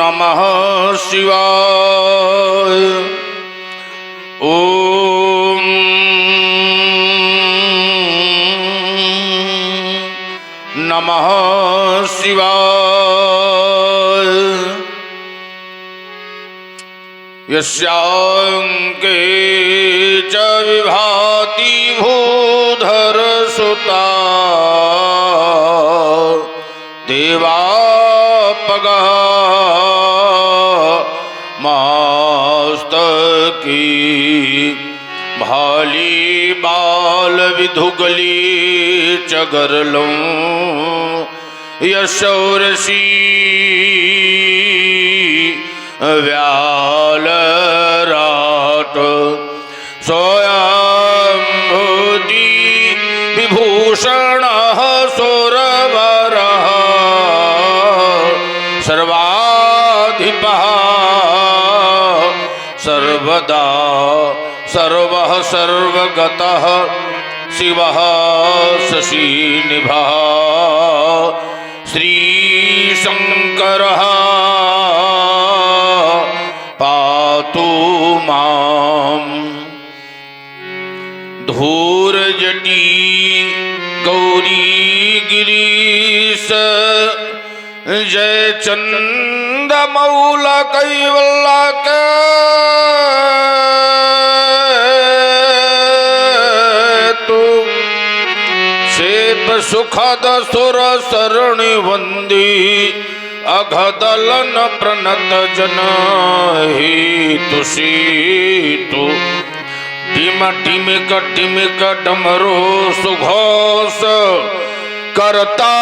नमः शिवाय। ओम नमः शिवाय। यस्यांके च विभाति भूधर सुता देवापगा मस्तकी भाली बाल विधुगली चगरलों यशोरसी व्याल राट सोयंभूति विभूषण सुरवर सर्वाधिपः सर्वदा सर्वः सर्वगतः शिवः शशिनिभः श्रीशंकरः पातु माम्। धूर्जटी गौरी गिरीश जय चंद मौला कैवल्ला के तू शेप सुखद सुर सरणी वंदी अघदलन प्रणत जन ही तुषितु टिम टिमिक डमरो सुघोष करता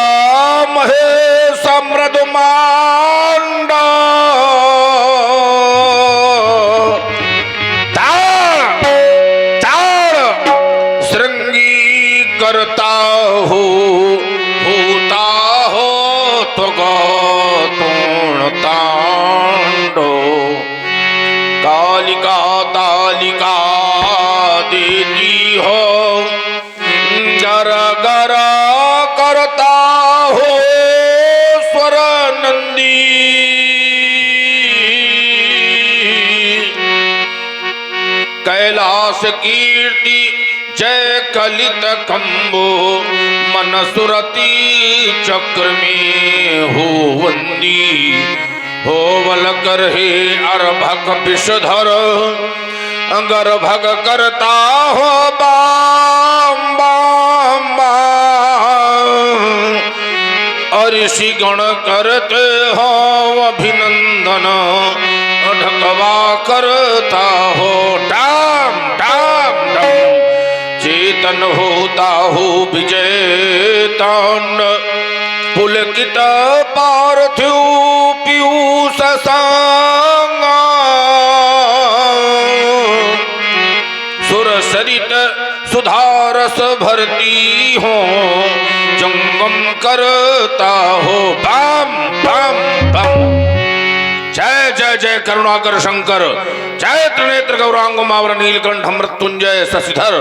महेश मृदुमांड ताड़ श्रृंगी करता हो भूता हो तांडो कालिका तालिका देती हो गर गर करता हो स्वर नंदी कैलाश कीर्ति जय कलित कंबो मन सुरती चक्र में हो वंदी हो बल कर हे अर्भक विषधर गर्भग करता हो बाम बाम बाम और ऋषि गण करते हो अभिनंदन ढकवा करता हो डाम डाम डाम चेतन होता हो विजयतान पुलकित पार्थिव पीयूष सांगा सुर सरित सुधारस भरती हो जंगम करता हो बम बम बम। जय जय जय करुणाकर शंकर जय त्रिनेत्र गौरांग मावर नीलकंठ मृत्युंजय शशिधर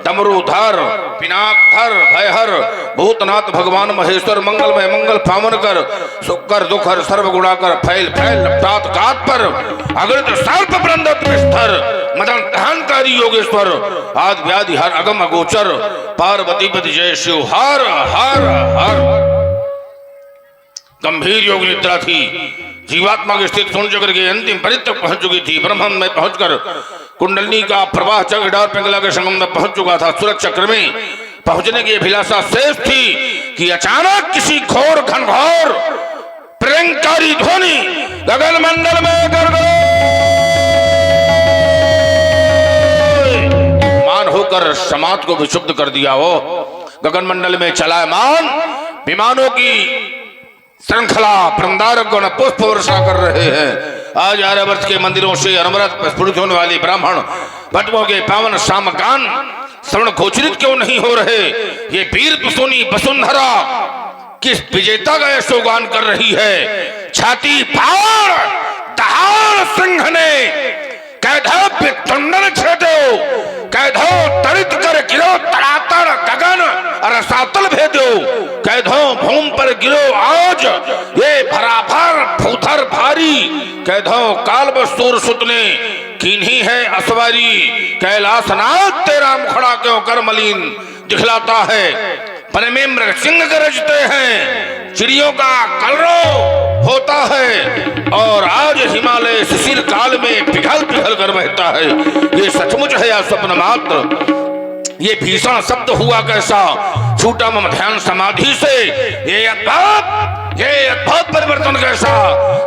डमरूधर पिनाकधर भयहर भूतनाथ भगवान महेश्वर मंगलमय मंगल पावन कर सुकर दुखर सर्व गुणाकर फैल फैल लपटात कात पर अगणित सर्प वृंदत विस्तर मदन दहनकारी योगेश्वर आदि व्याधि हर अगम अगोचर पार्वती पति जय शिव हर हर हर। गंभीर योग निद्रा थी जीवात्मा की स्थिति सुन चक्र के अंतिम परित तक पहुंच चुकी थी। ब्रह्मांड में पहुंचकर कुंडलनी का प्रवाह चक्र और पिंगला के संगम में पहुंच चुका था। सूरज चक्र में पहुंचने की अभिलाषा शेष थी कि अचानक किसी घोर घनघोर प्रियंकारी ध्वनि गगन मंडल में मान होकर समाज को विक्षुब्ध कर दिया हो। गगन मंडल में चलायमान विमानों की श्रृंखला प्रमदारक गण पुष्प वर्षा कर रहे हैं। आज आर्यवर्त के मंदिरों से अनवरत स्फुरित होने वाली ब्राह्मण भटकों के पावन सामगान श्रवण गोचरित क्यों नहीं हो रहे? ये वीर तुसोनी वसुंधरा किस विजेता का यशोगान कर रही है? छाती फाड़ दहाड़ सिंह ने कैधो पितुंडन छेदो कैधो तरित कर गिरो तड़ातड़ गगन और सातल भेदो कैधो भूम पर गिरो आज ये भराभर फूथर भारी कैधो काल बस्तूर सुत ने कीन्ही है असवारी, कैलाशनाथ तेरा मुखड़ा क्यों कर मलिन दिखलाता है। पन में मृग सिंह गरजते हैं, चिड़ियों का कलरव होता है, और आज हिमालय शिशिर काल में पिघल पिघल कर बहता है। ये सचमुच है या स्वप्न मात्र? ये भीषण शब्द हुआ कैसा, छूटा मम ध्यान समाधि से। ये अद्भुत परिवर्तन कैसा,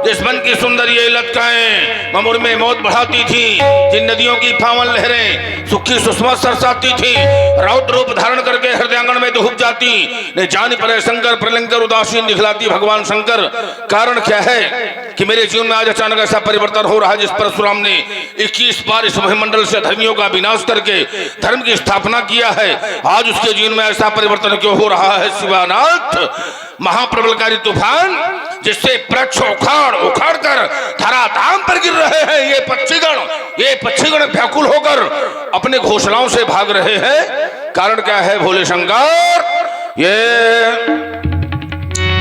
जिस मन की सुंदर ये लटकाएं ममुर में मौत बढ़ाती थी, जिन नदियों की पावन लहरें सुखी सुषमा सरसाती थी, रौद्र रूप धारण करके हृदयांगन में डूब जाती, ने जान परे शंकर प्रलंकर उदासीन दिखलाती भगवान शंकर। कारण क्या है कि मेरे जीवन में आज अचानक ऐसा परिवर्तन हो रहा है, जिस परशुराम ने 21 बार इस मंडल से धर्मियों का विनाश करके धर्म की स्थापना किया है, आज उसके जीवन में ऐसा परिवर्तन क्यों हो रहा है? शिवानाथ, महाप्रबलकारी तूफान जिससे वृक्ष उखाड़ कर धराधाम पर गिर रहे हैं, ये पक्षीगण व्याकुल होकर अपने घोंसलों से भाग रहे हैं। कारण क्या है भोले शंकर? ये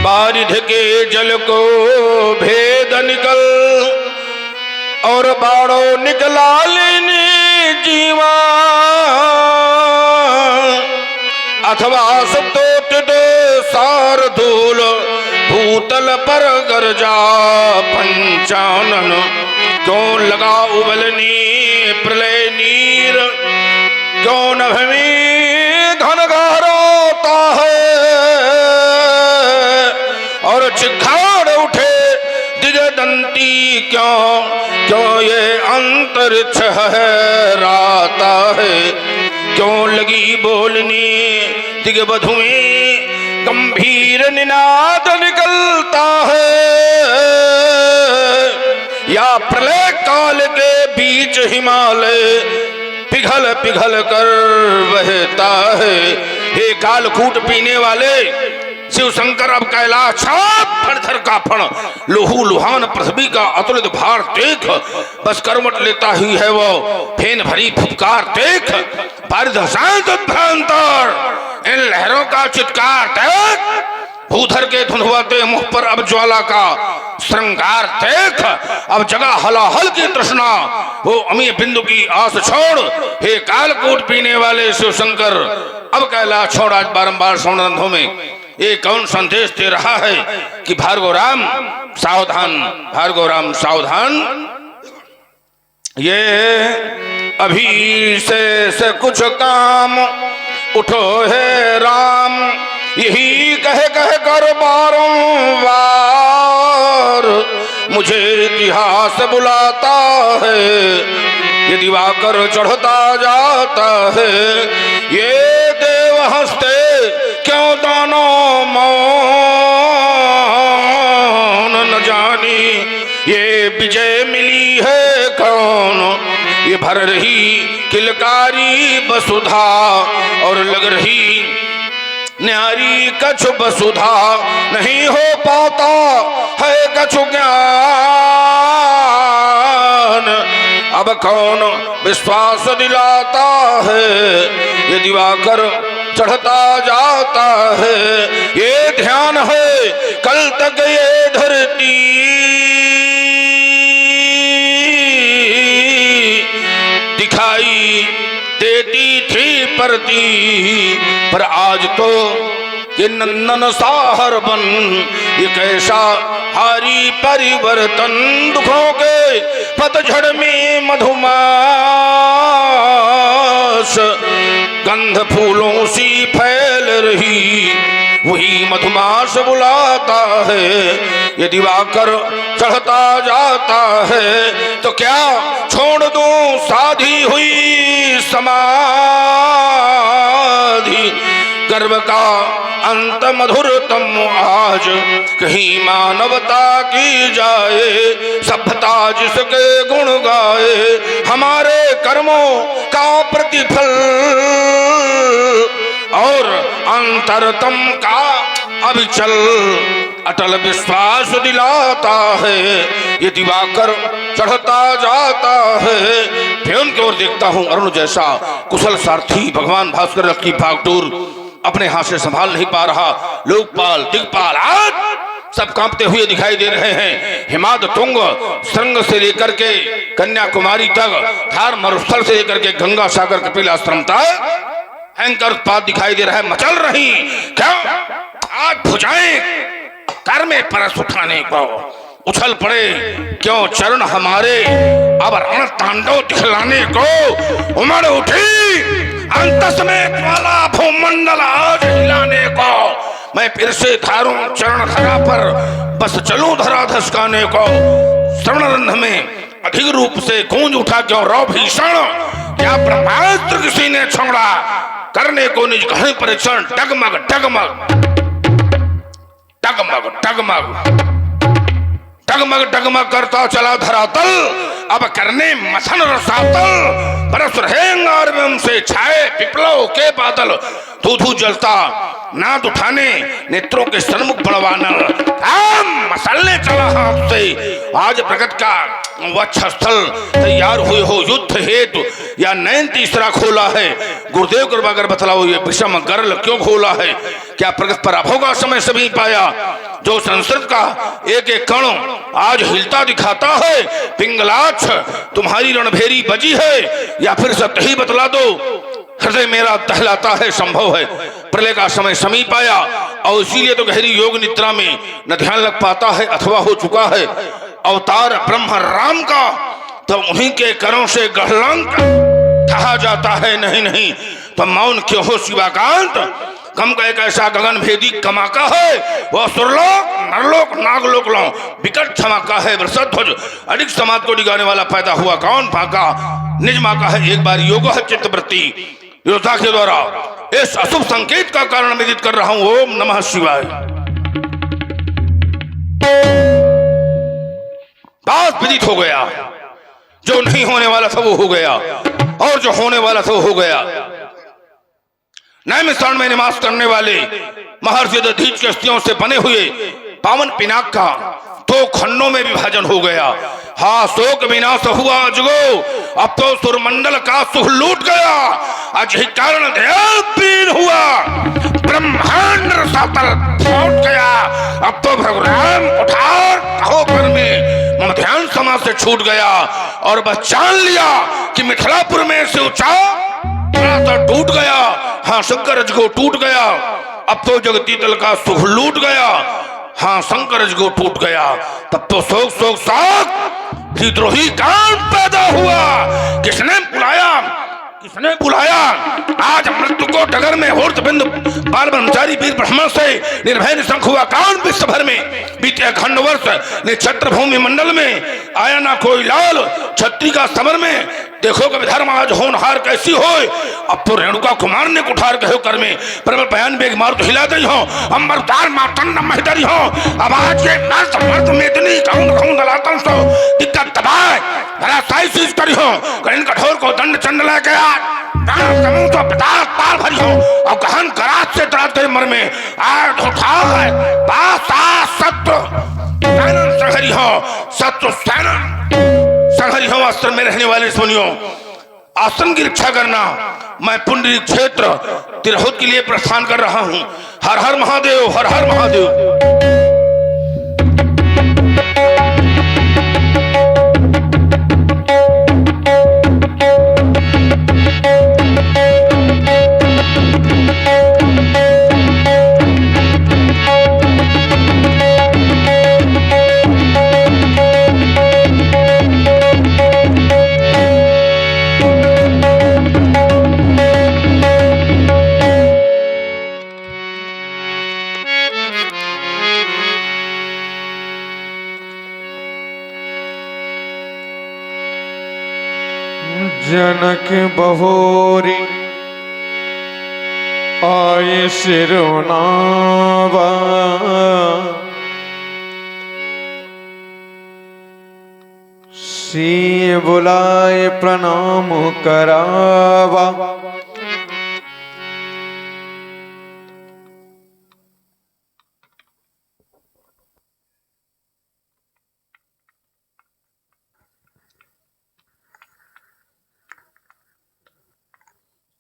बारिध के जल को भेद निकल और बाड़ो निकला लेने जीवा, अथवा सब सार धूल भूतल पर गरजा पंचानन, क्यों लगा उबलनी प्रलय नीर, क्यों नभ में घन गहराता है, और चिखाड़ उठे दिगदंती, क्यों ये अंतरिक्ष है राता है, क्यों लगी बोलनी दिग्बधु में गंभीर निनाद निकलता है, या प्रलय काल के बीच हिमालय पिघल पिघल कर बहता है। हे कालकूट पीने वाले शिव शंकर, अब कैलाश छाप फण का फण लोहू लुहान पृथ्वी का अतुलित भार देख, बस करवट लेता ही है वो फेन भरी फुफकार देख, पारिद शांत भ्रांतर इन लहरों का चित्कार देख, भूधर के धुंधवाते मुख पर अब ज्वाला का श्रृंगार देख, अब जगह हलाहल की तृष्णा वो अमी बिंदु की आस छोड़। हे कालकूट पीने वाले शिव शंकर, अब कैलाश छोड़। आज बारंबार सौनंधों में ये कौन संदेश दे रहा है कि भार्गव राम सावधान, भार्गव राम सावधान, ये अभी से कुछ काम उठो है राम, यही कह कर बारंबार मुझे इतिहास बुलाता है, ये दिवाकर चढ़ता जाता है, ये देव हंसते क्यों दोनों मौन न जानी, ये विजय मिली है कौन, ये भर रही किलकारी बसुधा और लग रही न्यारी कछु बसुधा, नहीं हो पाता है कछु ज्ञान, अब कौन विश्वास दिलाता है, ये दिवाकर चढ़ता जाता है, ये ध्यान है कल तक ये धरती दिखाई देती थी परती, पर आज तो ये नंदन साहर बन, ये कैसा हारी परिवर्तन, दुखों के पतझड़ में मधुमास गंध फूलों सी फैल रही, वही मधुमास बुलाता है, ये दिवाकर चढ़ता जाता है, तो क्या छोड़ दूं साधी हुई समाधि, गर्व का अंत मधुरतम आज, कहीं मानवता की जाए, सभ्यता जिसके गुण गाए, हमारे कर्मों का प्रतिफल और अंतरतम का अविचल अटल विश्वास दिलाता है, ये दिवाकर चढ़ता जाता है। फिर की ओर देखता हूँ, अरुण जैसा कुशल सारथी भगवान भास्कर की भागडोर अपने हाथ से संभाल नहीं पा रहा। लोकपाल दिग्पाल आज सब कांपते हुए दिखाई दे रहे हैं। हिमाद तुंग श्रृंग से लेकर के कन्याकुमारी तक, थार मरुस्थल से लेकर के गंगा सागर कपिलाश्रम तक भयंकर उत्पात दिखाई दे रहा है। मचल रही क्या आज भुजाएं कर में परस उठाने को उछल पड़े, क्यों चरण हमारे अब रण तांडव दिखलाने को उमड़ उठी अंतस में ज्वाला भूमंडल आज हिलाने को। मैं फिर से थारूं चरण धरा पर बस चलूं धरा धसकाने को। श्रवणरंध्र में अधिक रूप से गूंज उठा क्यों रौ भीषण, क्या ब्रह्मास्त्र किसी ने छोड़ा करने को निज कहीं परीक्षण। डगमग डगमग डगमग डगमग डगमग डगमग करता चला धरातल, अब करने मथन रसातल। बरस रहे अंगार में उनसे छाए पिपलों के बादल। धू धू जलता नाद उठाने नेत्रों के सन्मुख बड़वानल। मसलने चला हाथ से आज प्रगट का वक्षस्थल। तैयार हुए हो युद्ध हेतु या नयन तीसरा खोला है। गुरुदेव कृपा कर बतलाओ ये विषम गर्ल क्यों खोला है। क्या प्रगट पराभव का समय सभी पाया, जो संस्कृत का एक एक कण आज हिलता दिखाता है। पिंगलाक्ष तुम्हारी रणभेरी बजी है, या फिर सत्य ही बतला दो हृदय मेरा दहलाता है। संभव है प्रलय का समय समीप आया और इसीलिए तो गहरी योग निद्रा में न ध्यान लग पाता है अथवा हो चुका है अवतार ब्रह्म राम का, तो उन्हीं के करों से गढ़लंक कहा जाता है। नहीं नहीं तो मौन क्यों हो शिवाकांत, कम का एक ऐसा गगन भेदी कमाका है। वह सुरलोक नरलोक नागलोक लो विकट धमाका है। वृषध्वज अधिक समाज को डिगाने वाला पैदा हुआ कौन फाका। निज माँ का है एक बार योग चित्तवृत्ति योद्धा के द्वारा इस अशुभ संकेत का कारण विदित कर रहा हूं। ओम नमः शिवाय। बात विदित हो गया, जो नहीं होने वाला था वो हो गया और जो होने वाला था वो हो गया। नैमिषारण्य में निवास करने वाले महर्षि दधीच के अस्थियों से बने हुए पावन पिनाक का दो खंडों में विभाजन हो गया। हाँ शोक विनाश हुआ जुगो, अब तो सुरमंडल का सुख लूट गया। आज ही कारण देवपीन हुआ, ब्रह्मांड रसातल फूट गया। अब तो भगवान उठार कहो कर में मम ध्यान समाज से छूट गया। और बस जान लिया कि मिथिलापुर में से ऊंचा तो टूट गया। हाँ शंकर को टूट गया, अब तो जगती तल का सुख लूट गया। हाँ शंकर को टूट गया, तब तो शोक शोक शोक विद्रोही कांड पैदा हुआ। किसने बुलाया किसने बुलाया आज मृत्यु को डगर में होर्त बिंदु बाल ब्रह्मचारी वीर ब्राह्मण से निर्भय निशंक हुआ कांड विश्व भर में। बीते अखंड वर्ष निक्षत्र भूमि मंडल में आया ना कोई लाल छत्री का समर में। देखो कि धर्म आज होनहार कैसी हो। अब तो रेणुका कुमार ने कुठार कहो कर में प्रबल बयान बेग मार तो हिला दई हो। अंबर तार मातन महदरी हो। अब आज ये मर्द मर्द मेदनी कहूं कहूं दलातन सो दिक्कत दबाए भला साई चीज करी हो। कहीं कठोर को दंड चंड ले गया समूह तो पिताल पाल भरी हो। और गहन करात से त्रात गए मर में आज उठा है बासा सत्य संहरी हो। सत्य संहरी हो। आश्रम में रहने वाले सुनियो, आश्रम की रक्षा करना। मैं पुंडरीक क्षेत्र तिरहुत के लिए प्रस्थान कर रहा हूं। हर हर महादेव, हर हर महादेव। जनक बहोरी आए सिरनावा। सिंह बुलाए प्रणाम करावा।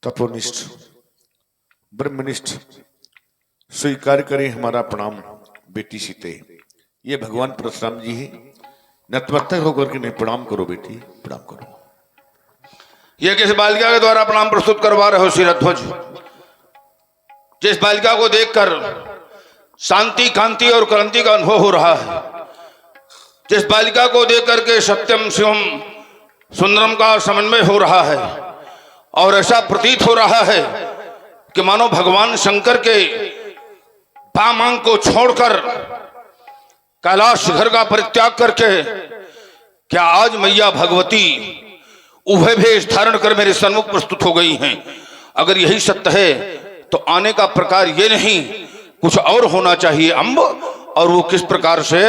तपोनिष्ठ ब्रह्मनिष्ठ स्वीकार करें हमारा प्रणाम। बेटी सीते ये भगवान परशुराम जी है। नतमस्तक होकर के नहीं प्रणाम करो बेटी, प्रणाम करो। ये किस बालिका के द्वारा प्रणाम प्रस्तुत करवा रहे हो शिरध्वज? जिस बालिका को देखकर शांति, कांति और क्रांति का अनुभव हो रहा है, जिस बालिका को देख करके सत्यम शिवम सुंदरम का समन्वय हो रहा है, और ऐसा प्रतीत हो रहा है कि मानो भगवान शंकर के बामांग को छोड़कर कैलाश शिखर का परित्याग करके क्या आज मैया भगवती उभय भेष धारण कर मेरे सन्मुख प्रस्तुत हो गई हैं। अगर यही सत्य है तो आने का प्रकार ये नहीं, कुछ और होना चाहिए अम्ब। और वो किस प्रकार से?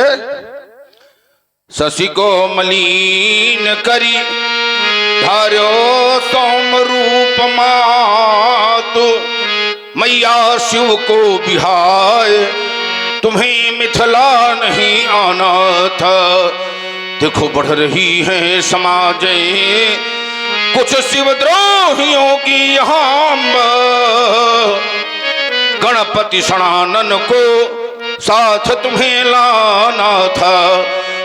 शशि को मलिन करी धार्यो सौम रूप मातु, मैया शिव को बिहाय तुम्हें मिथिला नहीं आना था। देखो बढ़ रही है समाज कुछ शिवद्रोहियों की यहाँ, गणपति सनानन को साथ तुम्हें लाना था।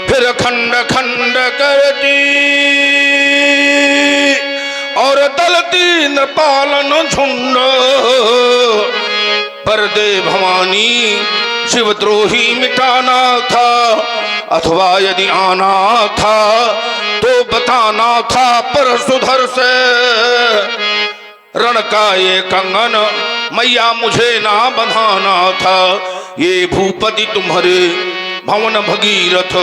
फिर खंड खंड करती और दलती न पालन झुंड, पर दे भवानी शिवद्रोही मिटाना था। अथवा यदि आना था तो बताना था, पर सुधर से रण का ये कंगन मैया मुझे ना बंधाना था। ये भूपति तुम्हारे भवन भगीरथ,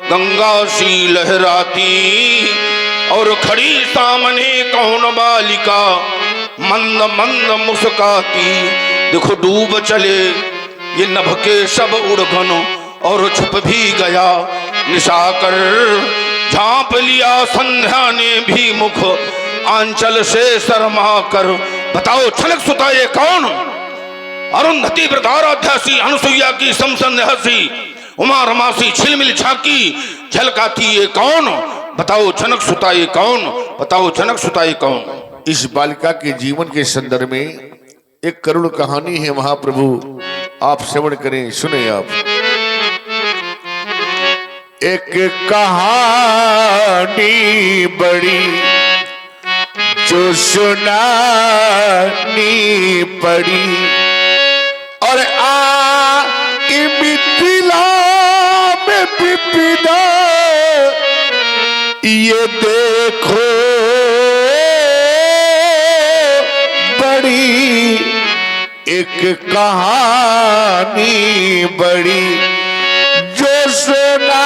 गंगा सी लहराती और खड़ी सामने कौन बालिका मंद मंद मुस्काती। देखो डूब चले ये नभ के सब उड़गन और छुप भी गया निशा कर, झांप लिया संध्या ने भी मुख आंचल से शर्मा कर। बताओ छनक सुता ये कौन? अरुंधति व्रताराध्यासी अनुसुईया की समसन हसी, उमा रमासी छिलमिल झांकी झलकाती ये कौन? बताओ जनक सुता ये कौन? बताओ जनक सुता ये कौन? इस बालिका के जीवन के संदर्भ में एक करुण कहानी है महाप्रभु, आप श्रवण करें, सुने आप। एक कहानी बड़ी जो सुनानी पड़ी, और मिथिला में विपदा ये देखो बड़ी एक कहानी बड़ी जो सुनानी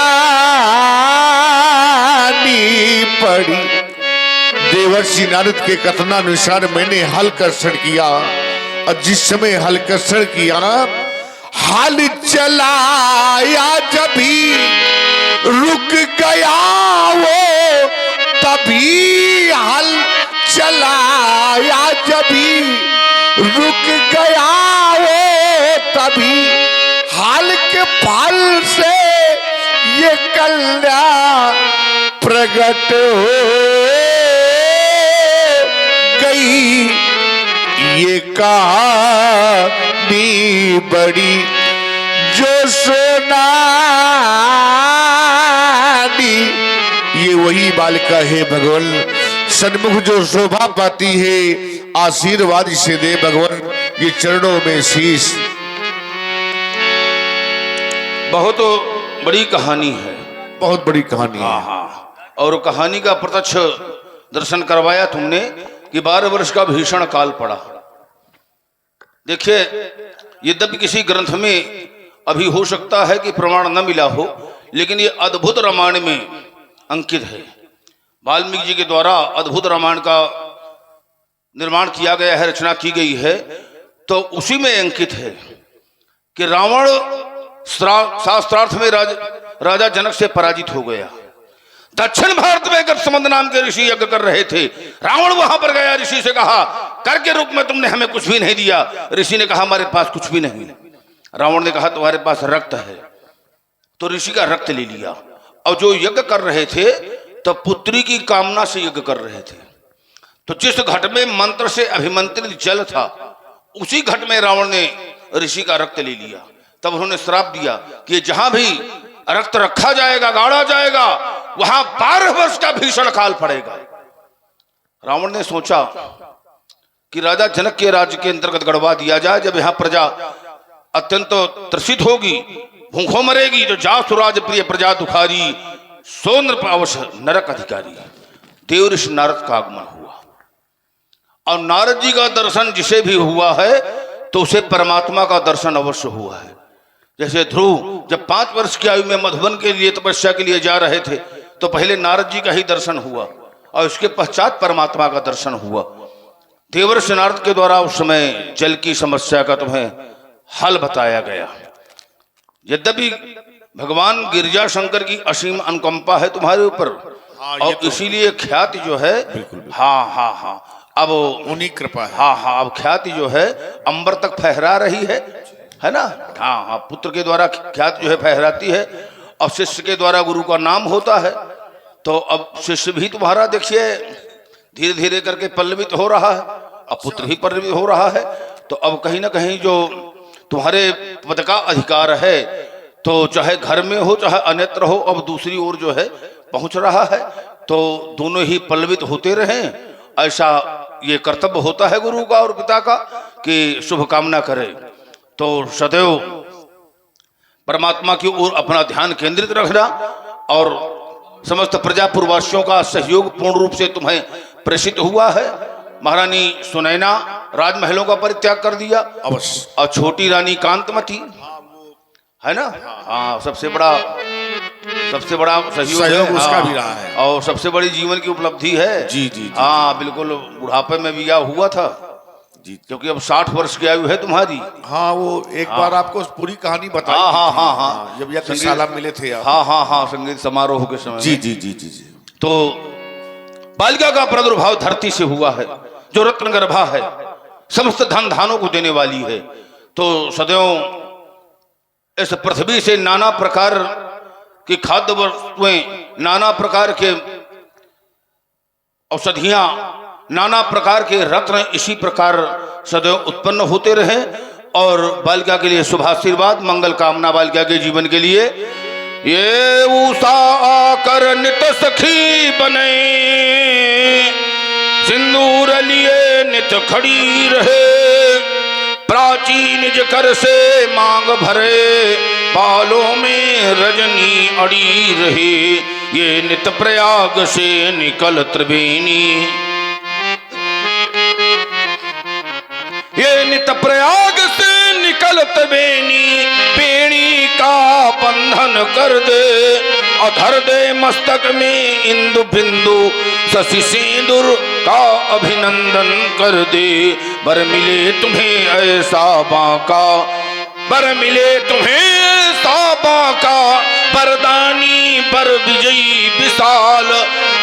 पड़ी। देवर्षि नारद के कथनानुसार मैंने हल कर्षण किया, और जिस समय हल कर्षण किया ना, हल चलाया जब भी रुक गया वो, तभी हल चलाया जब भी रुक गया वो, तभी हल के फल से ये कल्याण प्रकट हो गई। ये कहानी बड़ी जो सुनानी, ये वही बालिका है भगवान, सन्मुख जो शोभा पाती है, आशीर्वाद से दे भगवान ये चरणों में शीश। बहुत बड़ी कहानी है, बहुत बड़ी कहानी है। हाँ, और कहानी का प्रत्यक्ष दर्शन करवाया तुमने कि 12 वर्ष का भीषण काल पड़ा। देखिए, यद्यपि किसी ग्रंथ में अभी हो सकता है कि प्रमाण न मिला हो, लेकिन ये अद्भुत रामायण में अंकित है। वाल्मीकि जी के द्वारा अद्भुत रामायण का निर्माण किया गया है, रचना की गई है, तो उसी में अंकित है कि रावण शास्त्रार्थ में राजा जनक से पराजित हो गया। दक्षिण भारत में गतसमंद नाम के ऋषि यज्ञ कर रहे थे। रावण वहां पर गया, ऋषि से कहा, कर के रूप में तुमने हमें कुछ भी नहीं दिया। ऋषि ने कहा, हमारे पास कुछ भी नहीं। रावण ने कहा, तुम्हारे पास रक्त है। तो ऋषि का रक्त ले लिया, और जो यज्ञ कर रहे थे तो पुत्री की कामना से यज्ञ कर रहे थे। तो जिस घट में मंत्र से अभिमंत्रित जल था, उसी घट में रावण ने ऋषि का रक्त ले लिया। तब उन्होंने श्राप दिया कि जहां भी रक्त रखा जाएगा, गाड़ा जाएगा, वहां 12 वर्ष का भीषण काल पड़ेगा। रावण ने सोचा कि राजा जनक के राज्य के अंतर्गत गढ़वा दिया जाए। जब यहाँ प्रजा अत्यंत त्रसित होगी, भूखों मरेगी, जो जासुराज प्रिय प्रजा दुखारी, सो नृप अवश्य नरक अधिकारी। देवऋषि नारद का आगमन हुआ और नारद जी का दर्शन जिसे भी हुआ है तो उसे परमात्मा का दर्शन अवश्य हुआ है। जैसे ध्रुव जब 5 वर्ष की आयु में मधुबन के लिए तपस्या के लिए जा रहे थे तो पहले नारद जी का ही दर्शन हुआ और उसके पश्चात परमात्मा का दर्शन हुआ। देवर्षि नारद के द्वारा उस समय जल की समस्या का तुम्हें हल बताया गया। यद्यपि भगवान गिरजा शंकर की असीम अनुकंपा है तुम्हारे ऊपर, और इसीलिए ख्याति जो है, हाँ अब उन्हीं कृपा है। हाँ अब ख्याति जो है अंबर तक फहरा रही है ना। हाँ पुत्र के द्वारा ख्याति जो है फहराती है और शिष्य के द्वारा गुरु का नाम होता है। तो अब शिष्य भी तुम्हारा देखिए धीरे धीरे करके पल्लवित हो रहा है, अब पुत्र ही पल्लवित हो रहा है। तो अब कहीं ना कहीं जो तुम्हारे पद का अधिकार है, तो चाहे घर में हो चाहे अन्यत्र हो, अब दूसरी ओर जो है पहुंच रहा है। तो दोनों ही पल्लवित होते रहें, ऐसा ये कर्तव्य होता है गुरु का और पिता का कि शुभ कामना करे। तो सदैव परमात्मा की ओर अपना ध्यान केंद्रित रखना और समस्त प्रजापुरवासियों का सहयोग पूर्ण रूप से तुम्हें प्रेषित हुआ है। महारानी सुनैना राजमहलों का परित्याग कर दिया अवश्य, और छोटी रानी कांतमती है ना, हाँ सबसे बड़ा सहयोग उसका हाँ, भी रहा है और सबसे बड़ी जीवन की उपलब्धि है। जी हाँ बिल्कुल, बुढ़ापे में भी यह हुआ था जी, क्योंकि अब 60 वर्ष की आयु है तुम्हारी। हाँ वो एक बार आपको पूरी कहानी बताई। हाँ जब यज्ञशाला मिले थे आप। हाँ संगीत समारोह के समय जी। तो बालिका का प्रादुर्भाव धरती से हुआ है, जो रत्न गर्भा है, समस्त धन धानों को देने वाली है। तो सदैव इस पृथ्वी से नाना प्रकार की खाद्य वस्तुएं, नाना प्रकार के औषधियां, नाना प्रकार के रत्न इसी प्रकार सदैव उत्पन्न होते रहे और बालिका के लिए शुभाशीर्वाद मंगल कामना बालिका के जीवन के लिए। ये उषा आकर नित सखी बने, सिंदूर लिए नित खड़ी रहे, प्राची निज कर से मांग भरे, बालों में रजनी अड़ी रहे, ये नित प्रयाग से निकल त्रिवेणी, ये नित प्रयाग से निकल त्रिवेणी, बेणी का बंधन कर दे, अधर दे मस्तक में इंदु बिंदु, शशि सिंदूर का अभिनंदन कर दे, बर मिले तुम्हें ऐसा बांका, बर मिले तुम्हें ऐसा बांका, बरदानी बर विजयी विशाल,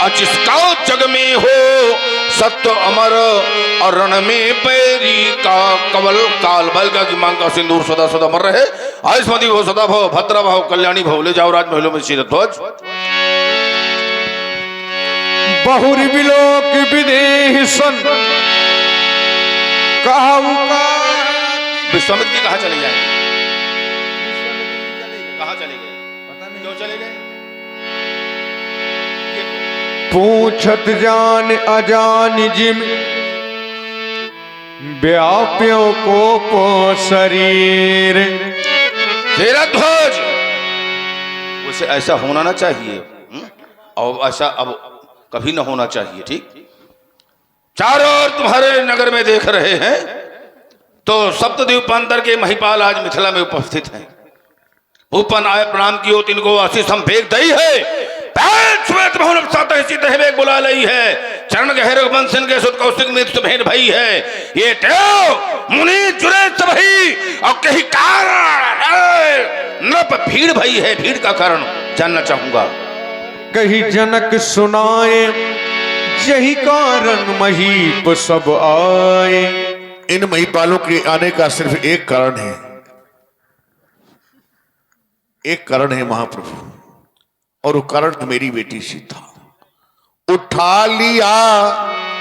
अचिस्का जग में हो सत्य अमर, अरण में पैरी का कवल काल। बालिका की मांग का सिंदूर सदा सदा अमर रहे, आयुष्मती भव, सदा भव, भद्रा भव, कल्याणी भव। ले जाओ राजमहलों में शीरध्वज। बहुरी बिलोक विदेह सन कहु का। विश्वामित्र जी कहाँ चले जाएंगे? कहाँ चले गए? पता नहीं क्यों चले गए। पूछत जान अजान जिम, व्याप्यों को पो शरीर। तेरा ध्वज उसे ऐसा होना ना चाहिए, और ऐसा अब कभी ना होना चाहिए। ठीक, चारों ओर तुम्हारे नगर में देख रहे हैं तो सप्तद्वीपांतर के महिपाल आज मिथिला में उपस्थित हैं। भूपन आए प्रणाम कियो तिनको आशीष हम फेंक दई है, बुला लई है, चरण गहर बंसन के सुत कौशिक में भेंट भई है, ये टेव मुनि जुरे सबही और कहीं कारण नृप भीड़ भई है, भीड़ का कारण जानना चाहूंगा। कही जनक सुनाए, यही कारण महीप सब आए। इन महिपालों के आने का सिर्फ एक कारण है, एक कारण है महाप्रभु, और वो कारण मेरी बेटी सीता। उठा लिया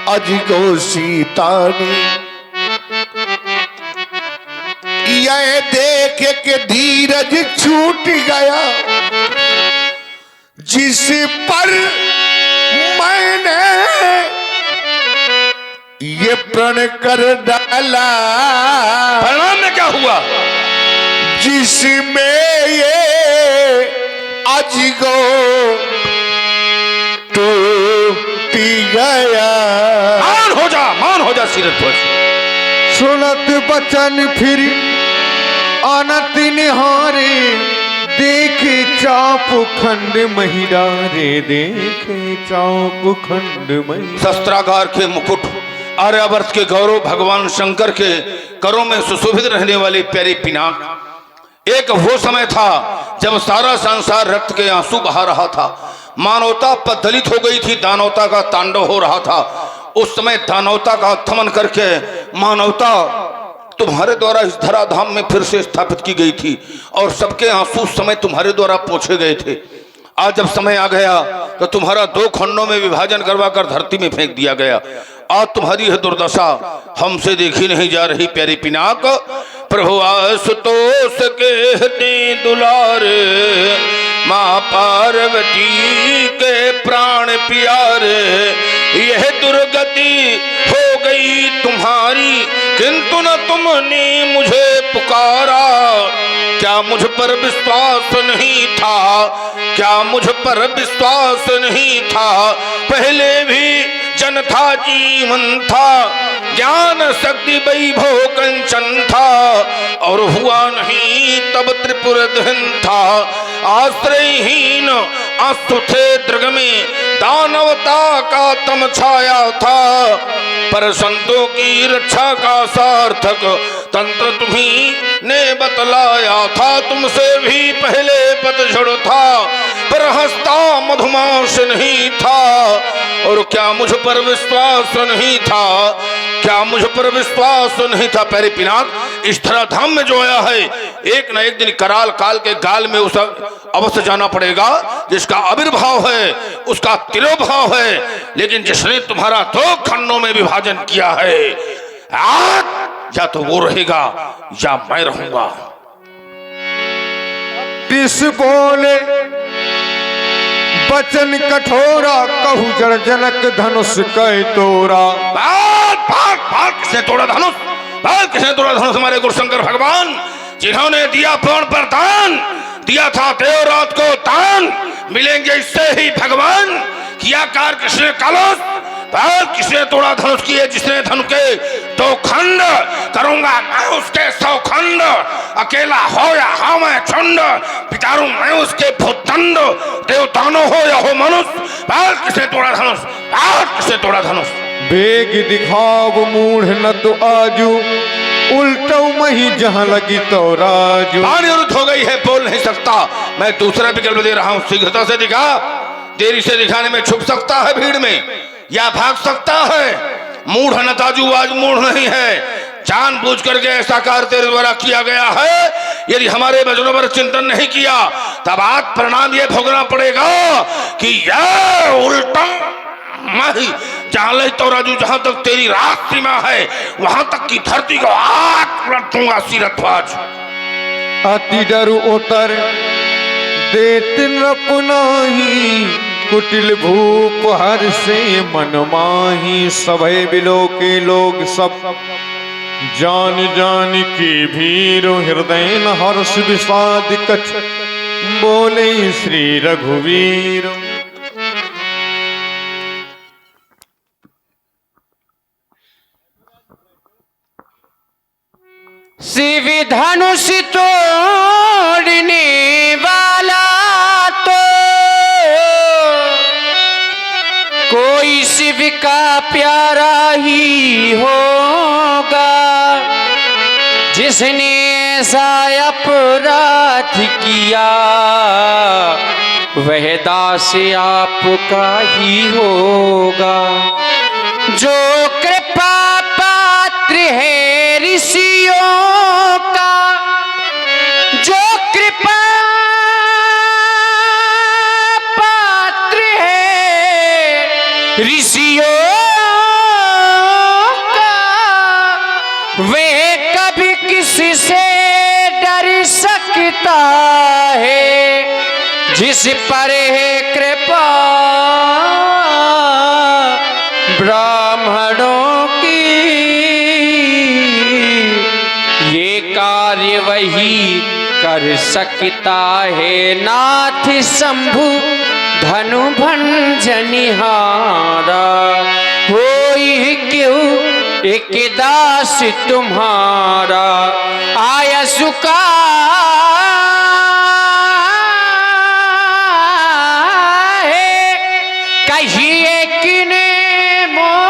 अज को सीता ने, यह देख के धीरज छूट गया, जिस पर मैंने ये प्रण कर डाला। परिणाम में क्या हुआ? जिसमें ये अजगो टूट गया। मान हो जा सीरत ध्वज। सुनत बचन फिर अनत निहारे, देखे चाप खंड महिडारे, देखे चाप खंड मही। शस्त्रागार के मुकुट, आर्यावर्त के गौरव, भगवान शंकर के करों में सुशोभित रहने वाली प्यारी पिनाक। एक वो समय था जब सारा संसार रक्त के आंसू बहा रहा था, मानवता पददलित हो गई थी, दानवता का तांडव हो रहा था। उस समय दानवता का उत्थान करके मानवता तुम्हारे द्वारा इस धराधाम में फिर से स्थापित की गई थी और सबके आंसू उस समय तुम्हारे द्वारा पोंछे गए थे। आज जब समय आ गया तो तुम्हारा दो खंडों में विभाजन करवाकर धरती में फेंक दिया गया। आज तुम्हारी यह दुर्दशा हमसे देखी नहीं जा रही प्यारी पिनाक। प्रभु आशुतोष कहते दुलारे, माँ पार्वती के प्राण प्यारे, यह दुर्गति हो गई तुम्हारी, किंतु न तुमने मुझे पुकारा। क्या मुझ पर विश्वास नहीं था? क्या मुझ पर विश्वास नहीं था? पहले भी जन था, जीवन था, ज्ञान शक्ति वैभव कंचन था, और हुआ नहीं तब त्रिपुर दहन था। आश्रयहीन आंसू थे दृग में, दानवता का तम छाया था, पर संतों की रक्षा का सार्थक तंत्र तुम्ही ने बतलाया था। तुमसे भी पहले पतझड़ था, पर हंसता मधुमास नहीं था। और क्या मुझ पर विश्वास नहीं था? क्या मुझ पर विश्वास नहीं था? प्यारे पिनाक, इस धराधाम में जो आया है, एक न एक दिन कराल काल के गाल में उस अवश्य जाना पड़ेगा। जिसका आविर्भाव है उसका तिरोभाव है, लेकिन जिसने तुम्हारा दो खंडों में विभाजन किया है, आज या तो वो रहेगा या मैं रहूंगा। तिस बोले बचन कठोरा, कहू जड़ जनक धनुष कह तोरा। किसने तोड़ा धनुष? किसने तोड़ा धनुष? हमारे गुरुशंकर भगवान, जिन्होंने दिया प्राण पर दान, दिया था देव रात को दान, मिलेंगे इससे ही भगवान। किया कार किसने कलश? किसने तोड़ा धनुष? किए जिसने धनु के दो खंड, करूंगा मैं उसके 100 खंड, अकेला हो या हाँ मैं चंड, पितारू मैं उसके भूतंड, देवतानो हो या हो मनुष्य। किसने तोड़ा धनुष? किसने तोड़ा धनुष? बेग दिखाव मूढ़ न तो आजू, उल्टो मही जहां लगी तो राजू। पानी रुद्ध हो गई है, बोल नहीं सकता। मैं दूसरा विकल्प दे रहा हूं, शीघ्रता से दिखा। देरी से दिखाने में छुप सकता है भीड़ में या भाग सकता है। मूढ़ न ताजू आज मूढ़ नहीं है, जानबूझ करके ऐसा कार्य तेरे द्वारा किया गया है। यदि हमारे वचनों पर चिंतन नहीं किया तब आज परिणाम ये भोगना पड़ेगा कि यह उल्टा माही जहां ले तो राजू, जहां तक तेरी रात सीमा है वहां तक की धरती को आग उलट दूंगा सीरध्वज। अति डरु उतर देत नपुनाही, कुटिल भूप हर से मन माही। सभय बिलो के लोग सब जान जान की भीर, हृदय न हर्ष विषाद कछ, बोले श्री रघुवीर। शिव धनुष तोड़ने वाला तो कोई शिव का प्यारा ही होगा, जिसने ऐसा अपराध किया वह दास आपका ही होगा। जो कृपा पात्र है ऋषियों का, जो कृपा पात्र है ऋषियों का, वे कभी किसी से इस पर है कृपा ब्राह्मणों की, ये कार्य वही कर सकता है नाथ शंभु धनु भंजनिहारा। होई क्यों एक दास तुम्हारा आया सुका है, कहिए किने मोही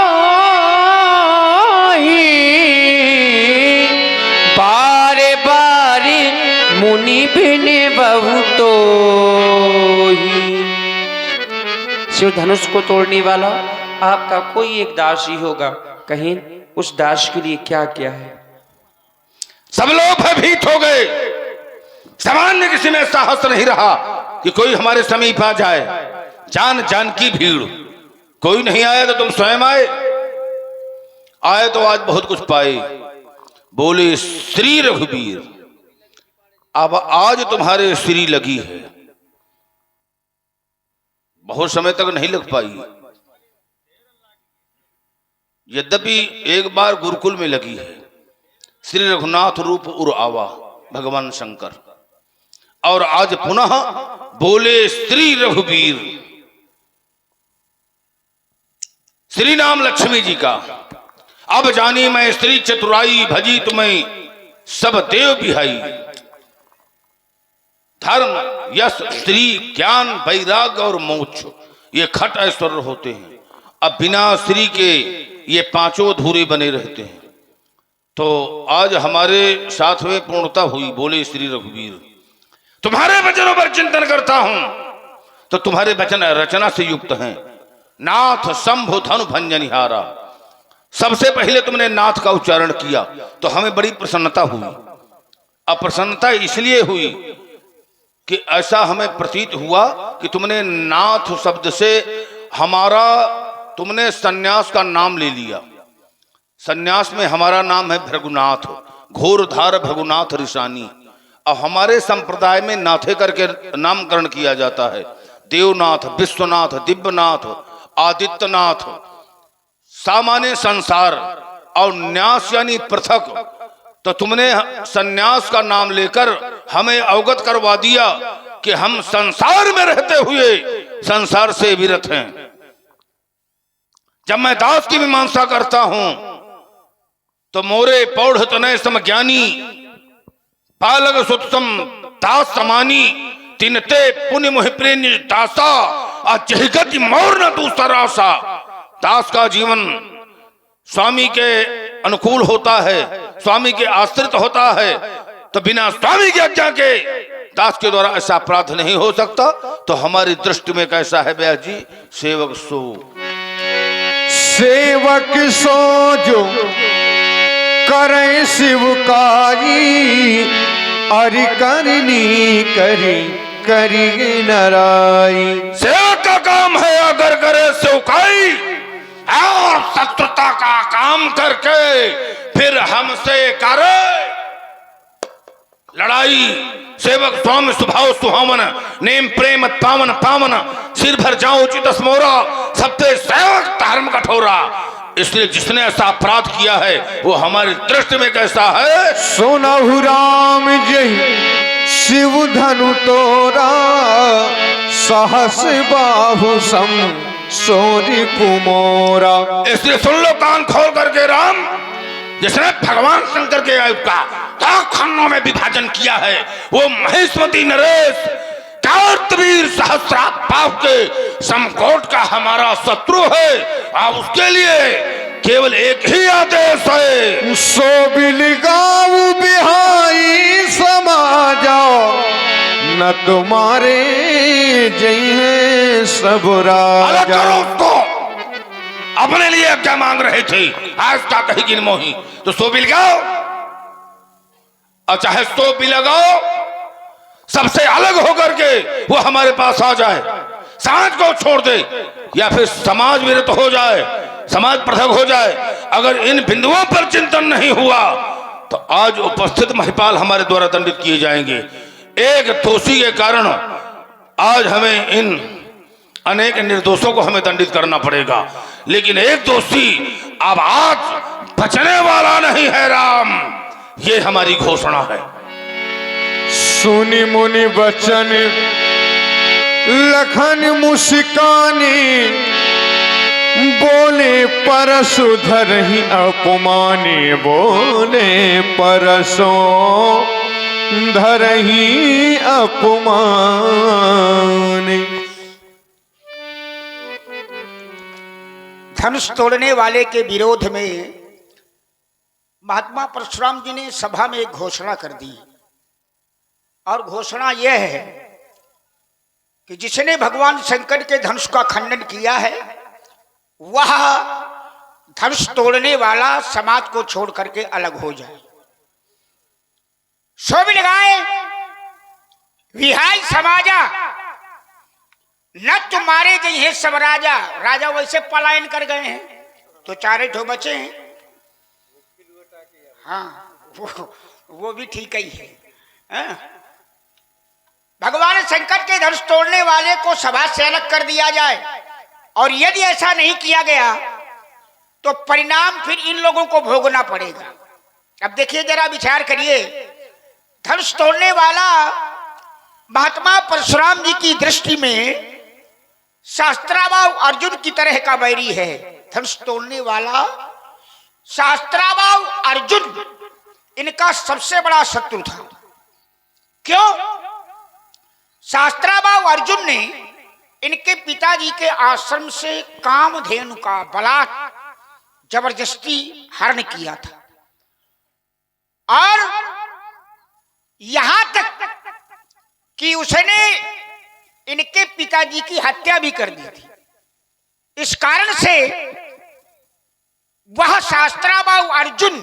बारे बारे मुनि बिने बहुतो ही। शिव धनुष को तोड़ने वाला आपका कोई एक दास ही होगा, कहीं उस दास के लिए क्या क्या है। सब लोग भयभीत हो गए। सामान्य किसी में साहस नहीं रहा कि कोई हमारे समीप आ जाए। जान जान की भीड़, कोई नहीं आया तो तुम स्वयं आए। आए तो आज बहुत कुछ पाए। बोले श्री रघुवीर, अब आज तुम्हारे श्री लगी है, बहुत समय तक नहीं लग पाई। यद्यपि एक बार गुरुकुल में लगी है। श्री रघुनाथ रूप उर आवा भगवान शंकर, और आज पुनः बोले श्री रघुवीर। श्री नाम लक्ष्मी जी का। अब जानी मैं स्त्री चतुराई, भजी तुम्हें सब देव बिहाई। धर्म, यश, स्त्री, ज्ञान, वैराग्य और मोक्ष, ये खट ऐश्वर्य होते हैं। अब बिना स्त्री के ये पांचों अधूरे बने रहते हैं। तो आज हमारे साथ में पूर्णता हुई। बोले श्री रघुवीर, तुम्हारे वचनों पर चिंतन करता हूं तो तुम्हारे वचन रचना से युक्त हैं। नाथ शंभु धनु भंजनिहारा, सबसे पहले तुमने नाथ का उच्चारण किया तो हमें बड़ी प्रसन्नता हुई। अब प्रसन्नता इसलिए हुई कि ऐसा हमें प्रतीत हुआ कि तुमने नाथ शब्द से हमारा, तुमने सन्यास का नाम ले लिया। सन्यास में हमारा नाम है भृगुनाथ, घोरधार भृगुनाथ ऋषानी। अब हमारे संप्रदाय में नाथे करके नामकरण किया जाता है। देवनाथ, विश्वनाथ, दिव्यनाथ, आदित्यनाथ, सामान्य संसार, और न्यास यानी पृथक। तो तुमने सन्यास का नाम लेकर हमें अवगत करवा दिया कि हम संसार में रहते हुए संसार से विरत हैं। जब मैं दास की मीमांसा करता हूं तो मोरे पौढ़ तनय सम ज्ञानी, पालक सुतसम दास समानी, तिनते पुण्य मुहि प्रेम दासा, अजगति मोर न दूसरा सा। दास का जीवन स्वामी के अनुकूल होता है, स्वामी के आश्रित होता है। तो बिना स्वामी की आज्ञा के दास के द्वारा ऐसा अपराध नहीं हो सकता। तो हमारी दृष्टि में कैसा है व्यास जी? सेवक सो, सेवक सो जो करे शिवकारी, अरि करनी करी करी नराई। सेवक का काम है अगर करे सेवकाई, और शत्रुता का काम करके फिर हमसे करे लड़ाई। सेवक स्वामी स्वभाव सुहावन, नेम प्रेम पावन पावन, सिर भर जाओ उचित मोरा, सबसे सेवक धर्म कठोरा। इसलिए जिसने ऐसा अपराध किया है वो हमारी दृष्टि में कैसा है? सुनहु राम जय शिव धनु तोरा, सहस बाहु सम सोरी कुमोरा। इसलिए सुन लो कान खोल करके, राम जिसने भगवान शंकर के आयु का खंडों में विभाजन किया है वो महेश्वती नरेश कार्तवीर सहस्रार पाव के समकोट का हमारा शत्रु है। अब उसके लिए केवल एक ही आदेश है, सो बिलगाऊ बिहाई समाजा, न तुम्हारे जय सब अलग राजा। करो उसको। अपने लिए क्या मांग रहे थे, आज का कहीं गिन मोही। तो सो बिल गाओ, और चाहे सो बिल लगाओ, सबसे अलग होकर के वो हमारे पास आ जाए, समाज को छोड़ दे, या फिर समाज विरत हो जाए, समाज पृथक हो जाए। अगर इन बिंदुओं पर चिंतन नहीं हुआ तो आज उपस्थित महिपाल हमारे द्वारा दंडित किए जाएंगे। एक दोषी के कारण आज हमें इन अनेक निर्दोषों को हमें दंडित करना पड़ेगा, लेकिन एक दोषी अब आज बचने वाला नहीं है राम, ये हमारी घोषणा है। सुनि मुनि बचन लखन मुस्कानी, बोले परसु धरहि अपमानी, बोले परसो धरहि अपमानी। धनुष तोड़ने वाले के विरोध में महात्मा परशुराम जी ने सभा में एक घोषणा कर दी, और घोषणा यह है कि जिसने भगवान शंकर के धनुष का खंडन किया है वह धनुष तोड़ने वाला समाज को छोड़ करके अलग हो जाए। शोभ लगाए विहाय समाजा, न तुम्हारे जय सब राजा। राजा वैसे पलायन कर गए हैं तो चारे ठो बचे हैं। हाँ, वो भी ठीक ही है। हाँ? भगवान शंकर के धनुष तोड़ने वाले को सभा से अलग कर दिया जाए, और यदि ऐसा नहीं किया गया तो परिणाम फिर इन लोगों को भोगना पड़ेगा। अब देखिए, जरा विचार करिए, धनुष तोड़ने वाला महात्मा परशुराम जी की दृष्टि में शास्त्राभाव अर्जुन की तरह का बैरी है। धनुष तोड़ने वाला शास्त्राभाव अर्जुन इनका सबसे बड़ा शत्रु था। क्यों? शास्त्राभाव अर्जुन ने इनके पिताजी के आश्रम से कामधेनु का बलात् जबरदस्ती हरण किया था, और यहां तक कि उसने इनके पिताजी की हत्या भी कर दी थी। इस कारण से वह शास्त्राभाव अर्जुन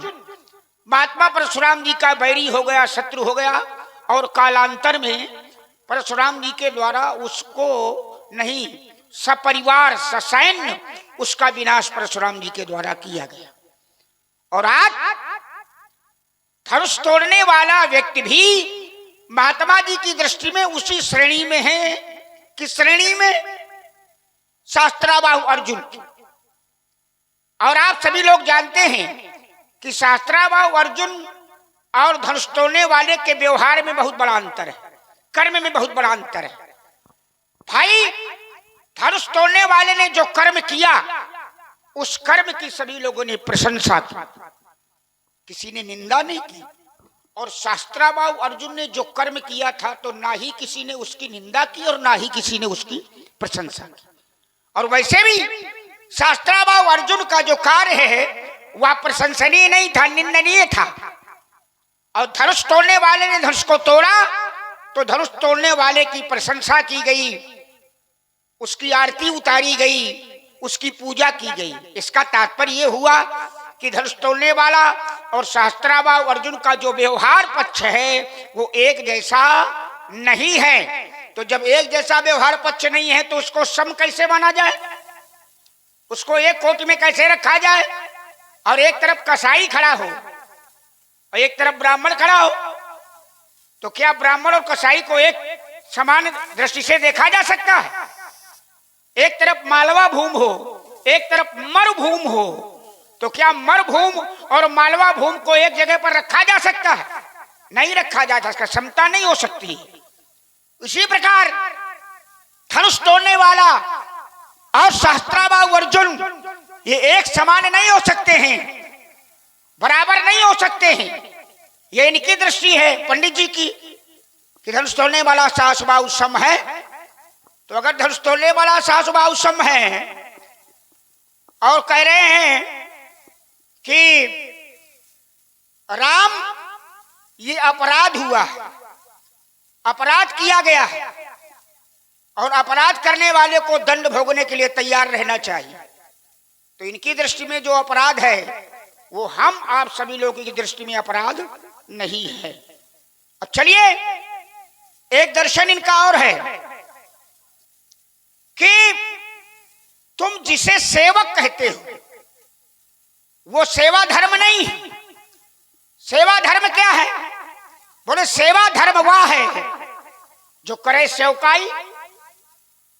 महात्मा परशुराम जी का बैरी हो गया, शत्रु हो गया, और कालांतर में परशुराम जी के द्वारा उसको नहीं, सपरिवार ससैन्य उसका विनाश परशुराम जी के द्वारा किया गया। और आज धनुष तोड़ने वाला व्यक्ति भी महात्मा जी की दृष्टि में उसी श्रेणी में है। किस श्रेणी में? शास्त्राभाव अर्जुन। और आप सभी लोग जानते हैं कि शास्त्राभाव अर्जुन और धनुष तोड़ने वाले के व्यवहार में बहुत बड़ा अंतर है, कर्म में बहुत बड़ा अंतर है। भाई, धनुष तोड़ने वाले ने जो कर्म किया उस कर्म की सभी लोगों ने प्रशंसा की, किसी ने निंदा नहीं की। और शास्त्राभाव अर्जुन ने जो कर्म किया था तो ना ही किसी ने उसकी निंदा की और ना ही किसी ने उसकी प्रशंसा की। और वैसे भी शास्त्राभाव अर्जुन का जो कार्य है वह प्रशंसनीय नहीं था, निंदनीय था। और धनुष तोड़ने वाले ने धनुष को तोड़ा तो धनुष तोड़ने वाले की प्रशंसा की गई, उसकी आरती उतारी गई, उसकी पूजा की गई। इसका तात्पर्य यह हुआ कि धनुष तोड़ने वाला और शास्त्राभाव अर्जुन का जो व्यवहार पक्ष है वो एक जैसा नहीं है। तो जब एक जैसा व्यवहार पक्ष नहीं है तो उसको सम कैसे माना जाए, उसको एक कोटि में कैसे रखा जाए? और एक तरफ कसाई खड़ा हो और एक तरफ ब्राह्मण खड़ा हो, तो क्या ब्राह्मण और कसाई को एक समान दृष्टि से देखा जा सकता है? एक तरफ मालवा भूम हो, एक तरफ मरुभूम हो, तो क्या मरुभूम और मालवा भूम को एक जगह पर रखा जा सकता है? नहीं रखा जा सकता, समता नहीं हो सकती। इसी प्रकार धनुष तोड़ने वाला और शास्त्राभाव अर्जुन ये एक समान नहीं हो सकते हैं, बराबर नहीं हो सकते हैं। ये इनकी दृष्टि है पंडित जी की कि धनुष तोड़ने वाला शास्त्राभाव सम है। तो अगर धनुष तोड़ने वाला शास्त्राभाव सम है और कह रहे हैं कि राम ये अपराध हुआ, अपराध किया गया है और अपराध करने वाले को दंड भोगने के लिए तैयार रहना चाहिए, तो इनकी दृष्टि में जो अपराध है वो हम आप सभी लोगों की दृष्टि में अपराध नहीं है। अब चलिए, एक दर्शन इनका और है कि तुम जिसे सेवक कहते हो वो सेवा धर्म नहीं है। सेवा धर्म क्या है? बोले सेवा धर्म वह है जो करे सेवकाई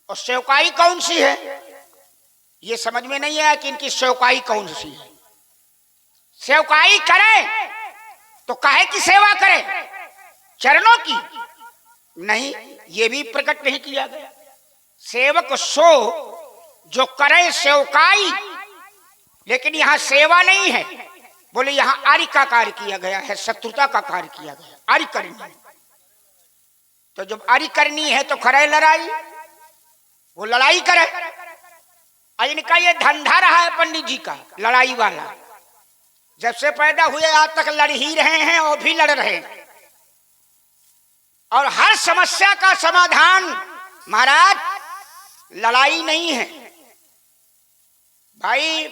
और सेवकाई कौन सी है ये समझ में नहीं आया कि इनकी सेवकाई कौन सी है। सेवकाई करे तो काहे की सेवा करे, चरणों की नहीं, ये भी प्रकट नहीं किया गया। सेवक सो जो करे सेवकाई, लेकिन यहां सेवा नहीं है, बोले यहां आर्य का कार्य किया गया है, शत्रुता का कार्य किया गया, आर्य करनी। तो जब आर्य करनी है तो करे लड़ाई, वो लड़ाई करे। इनका ये धंधा रहा है पंडित जी का, लड़ाई वाला। जब से पैदा हुए आज तक लड़ ही रहे हैं और भी लड़ रहे हैं। और हर समस्या का समाधान महाराज लड़ाई नहीं है भाई।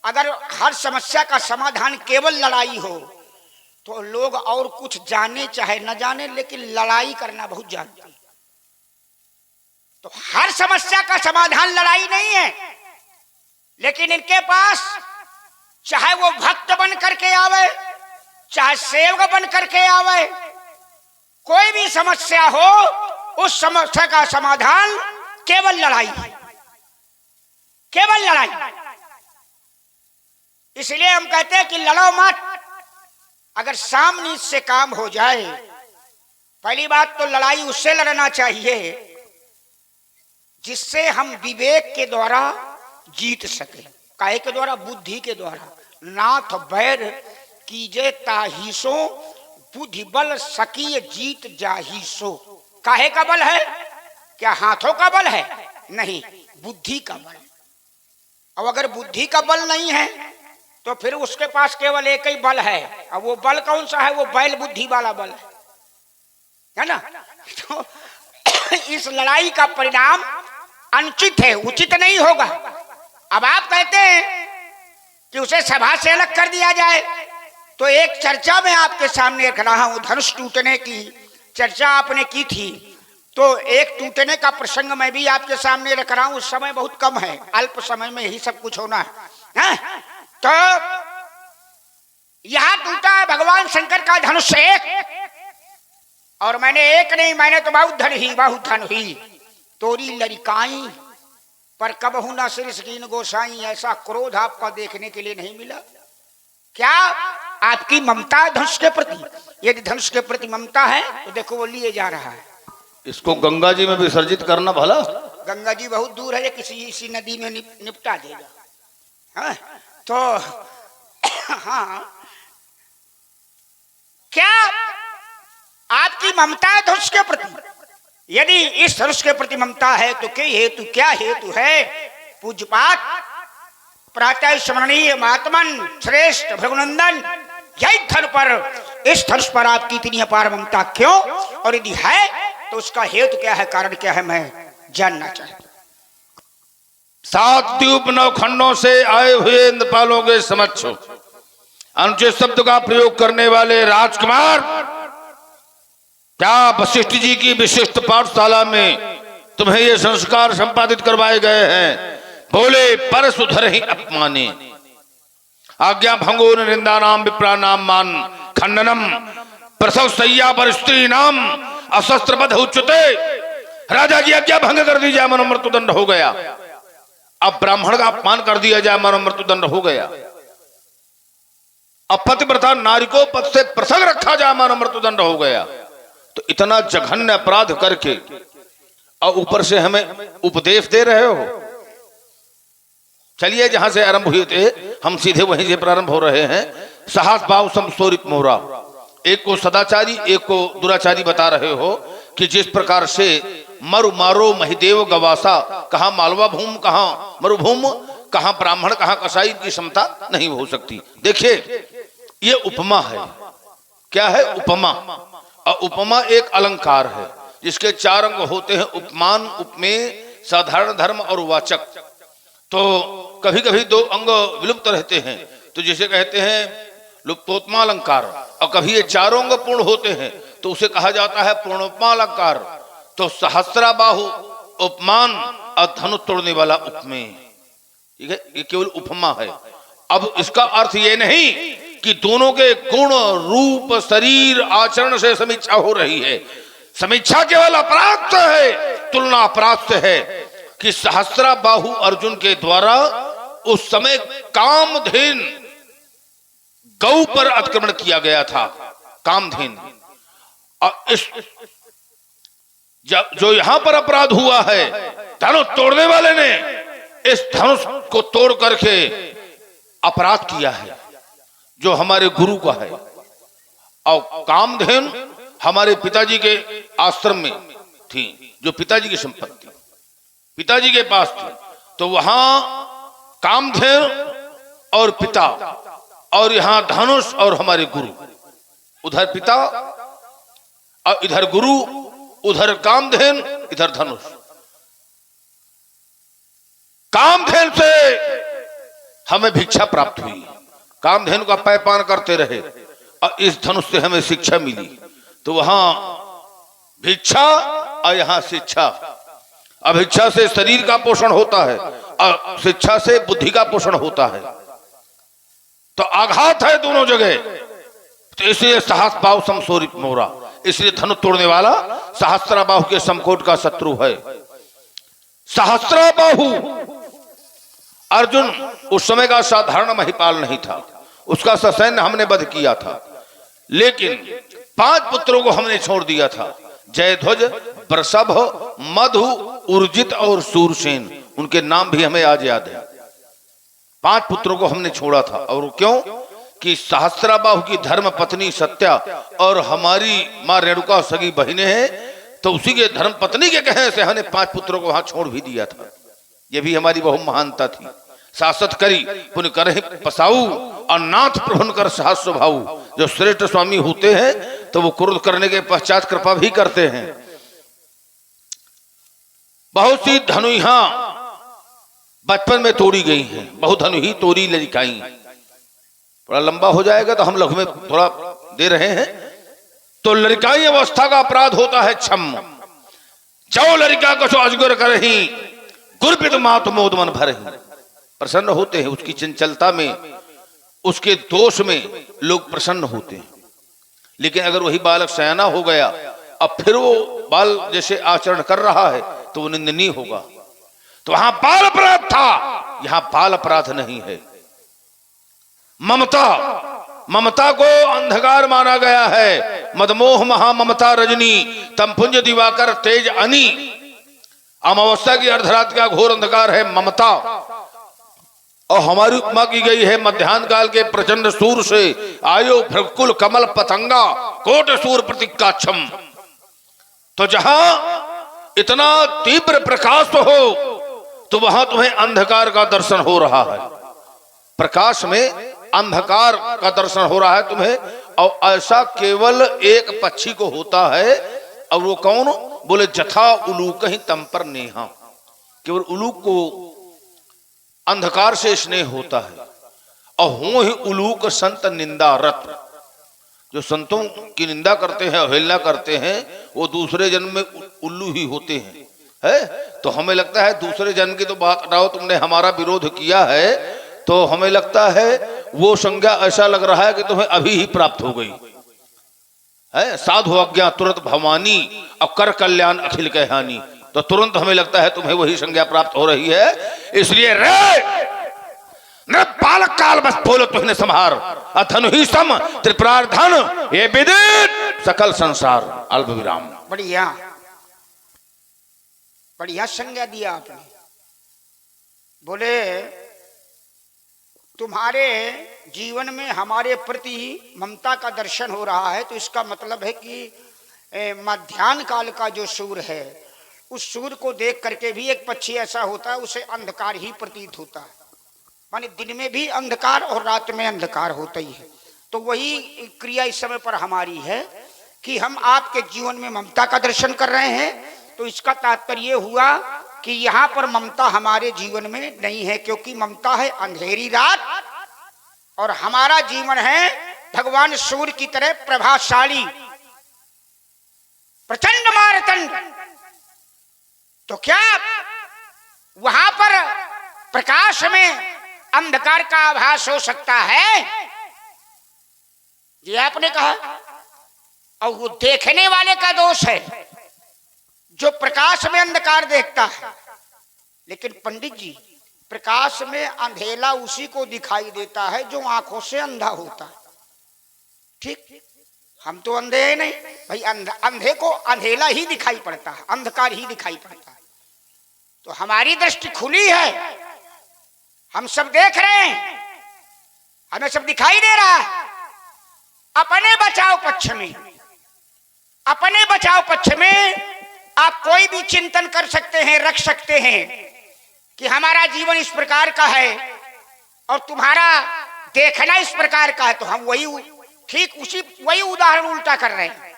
अगर हर समस्या का समाधान केवल लड़ाई हो तो लोग और कुछ जाने चाहे न जाने, लेकिन लड़ाई करना बहुत जानते हैं। तो हर समस्या का समाधान लड़ाई नहीं है, लेकिन इनके पास चाहे वो भक्त बन करके आवे, चाहे सेवक बन करके आवे, कोई भी समस्या हो उस समस्या का समाधान केवल लड़ाई है, केवल लड़ाई। इसलिए हम कहते हैं कि लड़ो मत। अगर सामने से काम हो जाए, पहली बात तो लड़ाई उससे लड़ना चाहिए जिससे हम विवेक के द्वारा जीत सके। काहे के द्वारा? बुद्धि के द्वारा। नाथ बैर कीजे ताहिसो, बुद्धि बल सकीय जीत जाहिसो। काहे का बल है? क्या हाथों का बल है? नहीं, बुद्धि का बल। अब अगर बुद्धि का बल नहीं है तो फिर उसके पास केवल एक ही बल है। अब वो बल कौन सा है? वो बैल बुद्धि वाला बल है ना। तो इस लड़ाई का परिणाम अनुचित है, उचित नहीं होगा। अब आप कहते हैं कि उसे सभा से अलग कर दिया जाए, तो एक चर्चा में आपके सामने रख रहा हूं। धनुष टूटने की चर्चा आपने की थी, तो एक टूटने का प्रसंग मैं भी आपके सामने रख रहा हूं। समय बहुत कम है, अल्प समय में ही सब कुछ होना है। तो यहां टूटा है भगवान शंकर का धनुष एक, और मैंने एक नहीं, मैंने तो बहुत धन ही तोरी लड़काई पर कबहू ना सिर सकीन गोसाई। ऐसा क्रोध आपका देखने के लिए नहीं मिला। क्या आपकी ममता धनुष के प्रति? यदि धनुष के प्रति ममता है तो देखो वो लिए जा रहा है। इसको गंगा जी में विसर्जित करना भला। गंगा जी बहुत दूर है, ये किसी नदी में निपटा देगा। हाँ? तो हाँ, क्या आपकी ममता है धनुष के प्रति? यदि इस धनुष के प्रति ममता है तो क्या हेतु है? पूज्यपात प्रातः स्मरणीय महात्मन श्रेष्ठ भृगुनंदन, यही धन पर, इस धनुष पर आपकी इतनी अपार ममता क्यों? और यदि है तो उसका हेतु क्या है, कारण क्या है, मैं जानना चाहता हूं। 7 द्वीप 9 खंडों से आए हुए इंद्रपालों के समक्ष अनुचित शब्द का प्रयोग करने वाले राजकुमार, क्या वशिष्ठ जी की विशिष्ट पाठशाला में तुम्हें ये संस्कार संपादित करवाए गए हैं? बोले पर सुधर ही अपमाने, आज्ञा भंगो निंदा नाम विप्रा नाम मान खंडनम, प्रसव सैया पर स्त्री नाम अशस्त्र बध उच्चते। राजा की आज्ञा भंग कर दी जाए, मनो मृत्युदंड हो गया। अब ब्राह्मण का अपमान कर दिया जाए, मनो मृत्युदंड हो गया। अब पतिव्रता नारी को पद से पृथक रखा जाए, मनो मृत्युदंड हो गया। तो इतना जघन्य अपराध करके और ऊपर से हमें उपदेश दे रहे हो। चलिए, जहां से आरंभ हुए थे हम सीधे वहीं से प्रारंभ हो रहे हैं। सहस भाव समस्तोरित मोहरा, एक को सदाचारी एक को दुराचारी बता रहे हो कि जिस प्रकार से मरु मारो महिदेव गवासा, कहां मालवा भूम कहां मरुभूम, कहां ब्राह्मण कहां कसाई की क्षमता नहीं हो सकती। देखिए, ये उपमा है। क्या है? उपमा। और उपमा एक अलंकार है जिसके 4 अंग होते हैं, उपमान, उपमेय, साधारण धर्म और वाचक। तो कभी कभी 2 अंग विलुप्त रहते हैं, तो जिसे कहते हैं लुप्तोत्मा अलंकार। और कभी ये 4 अंग पूर्ण होते हैं तो उसे कहा जाता है पूर्णोपमा अलंकार। तो सहस्राबाहु उपमान और धनुष तोड़ने वाला उपमेय, ठीक है, ये केवल उपमा है। अब इसका अर्थ ये नहीं कि दोनों के गुण रूप शरीर आचरण से समीक्षा हो रही है। समीक्षा केवल अपराध से है, तुलना अपराध से है। कि सहस्रा बाहु अर्जुन के द्वारा उस समय कामधेन गौ पर अतिक्रमण किया गया था। कामधेन, और इस जो यहां पर अपराध हुआ है, धनुष तोड़ने वाले ने इस धनुष को तोड़ करके अपराध किया है जो हमारे गुरु का है। और कामधेन हमारे पिताजी के आश्रम में थी, जो पिताजी की संपत्ति पिताजी के पास थी। तो वहां कामधेन और पिता, और यहां धनुष और हमारे गुरु, उधर पिता और इधर गुरु, उधर कामधेन, इधर धनुष। कामधेन से हमें भिक्षा प्राप्त हुई, कामधेन का पैपान करते रहे, और इस धनुष से हमें शिक्षा मिली। तो वहां भिक्षा और यहां शिक्षा। अभिक्षा से शरीर का पोषण होता है और शिक्षा से बुद्धि का पोषण होता है। तो आघात है दोनों जगह। तो इसलिए सहस्र बाहु समसोरी मोरा, इसलिए धनुष तोड़ने वाला सहस्रा बाहु के समकोट का शत्रु है। सहस्रा बाहु अर्जुन उस समय का साधारण महिपाल नहीं था, उसका ससैन्य हमने वध किया था। लेकिन 5 पुत्रों को हमने छोड़ दिया था, जयध्वज, वृषभ, मधु, उर्जित और सूरसेन। उनके नाम भी हमें आज याद है। 5 पुत्रों को हमने छोड़ा था। और क्यों? कि सहस्रा बाहु की धर्म पत्नी सत्या और हमारी मां रेणुका सगी बहिनें हैं, तो उसी के धर्म पत्नी के कहने से हमने 5 पुत्रों को वहां छोड़ भी दिया था। यह भी हमारी बहु महानता थी। शासत करी पुण्य करहि पसाऊ, और नाथ प्रभुन कर सहस्र भाऊ। जो श्रेष्ठ स्वामी होते हैं तो वो क्रोध करने के पश्चात कृपा भी करते हैं। बहुत सी धनुहा बचपन में तोड़ी गई हैं, बहुत धनुही तोड़ी लड़काई। थोड़ा लंबा हो जाएगा तो हम लघु में थोड़ा दे रहे हैं। तो लड़काई अवस्था का अपराध होता है क्षम। जो लड़का कछो अजगर करही, गुरपित मात मोद मन भरही। प्रसन्न होते हैं उसकी चंचलता में, उसके दोष में लोग प्रसन्न होते हैं। लेकिन अगर वही बालक सयाना हो गया, अब फिर वो बाल जैसे आचरण कर रहा है, तो वो निंदनीय होगा। तो वहां बाल अपराध था, यहां बाल अपराध नहीं है। ममता, ममता को अंधकार माना गया है। मदमोह महा ममता रजनी, तमपुंज दिवाकर तेज अनी। अमावस्या की अर्धरात का घोर अंधकार है ममता। और हमारी उपमा की गई है मध्याह्न काल के प्रचंड सूर से, आयो भ्रकुल कमल पतंगा, कोट सूर प्रतीकाक्षम। तो जहां इतना तीव्र प्रकाश हो, तो वहां तुम्हें अंधकार का दर्शन हो रहा है। प्रकाश में अंधकार का दर्शन हो रहा है तुम्हें। और ऐसा केवल एक पक्षी को होता है, और वो कौन? बोले जथा उलूक ही तम पर नेहा। केवल उलूक को अंधकार से स्नेह होता है। और हो ही उलूक संत निंदा रत। जो संतों की निंदा करते हैं, अवहेलना करते हैं, वो दूसरे जन्म में उल्लू ही होते हैं। है तो हमें लगता है दूसरे जन्म की तो बात हटाओ, तुमने हमारा विरोध किया है, तो हमें लगता है वो संज्ञा ऐसा लग रहा है कि तुम्हें अभी ही प्राप्त हो गई है। साधु आज्ञा तुरंत भवानी, और कर कल्याण अखिल कहहानी। तो तुरंत हमें लगता है तुम्हें वही संज्ञा प्राप्त हो रही है। इसलिए रे बालक काल बस बोलो तुमने संहार, अथनु ही सम त्रिपुरार धन, ये विदित सकल संसार। अल्प विराम। बढ़िया बढ़िया संज्ञा दिया आपने। बोले तुम्हारे जीवन में हमारे प्रति ममता का दर्शन हो रहा है, तो इसका मतलब है कि मध्याह्न काल का जो सूर्य है, उस सूर्य को देख करके भी एक पक्षी ऐसा होता है, उसे अंधकार ही प्रतीत होता है। माने दिन में भी अंधकार और रात में अंधकार होता ही है। तो वही क्रिया इस समय पर हमारी है कि हम आपके जीवन में ममता का दर्शन कर रहे हैं। तो इसका तात्पर्य हुआ कि यहाँ पर ममता हमारे जीवन में नहीं है, क्योंकि ममता है अंधेरी रात, और हमारा जीवन है भगवान सूर्य की तरह प्रभावशाली, प्रचंड मारतंड। तो क्या वहां पर प्रकाश में अंधकार का आभास हो सकता है? ये आपने कहा। और वो देखने वाले का दोष है, जो प्रकाश में अंधकार देखता है। लेकिन पंडित जी, प्रकाश में अंधेला उसी को दिखाई देता है जो आंखों से अंधा होता है। ठीक, हम तो अंधे हैं नहीं भाई, अंधे को अंधेला ही दिखाई पड़ता है, अंधकार ही दिखाई पड़ता है। तो हमारी दृष्टि खुली है, हम सब देख रहे हैं, हमें सब दिखाई दे रहा है। अपने बचाव पक्ष में, अपने बचाव पक्ष में आप कोई भी चिंतन कर सकते हैं, रख सकते हैं कि हमारा जीवन इस प्रकार का है और तुम्हारा देखना इस प्रकार का है। तो हम वही उदाहरण उल्टा कर रहे हैं।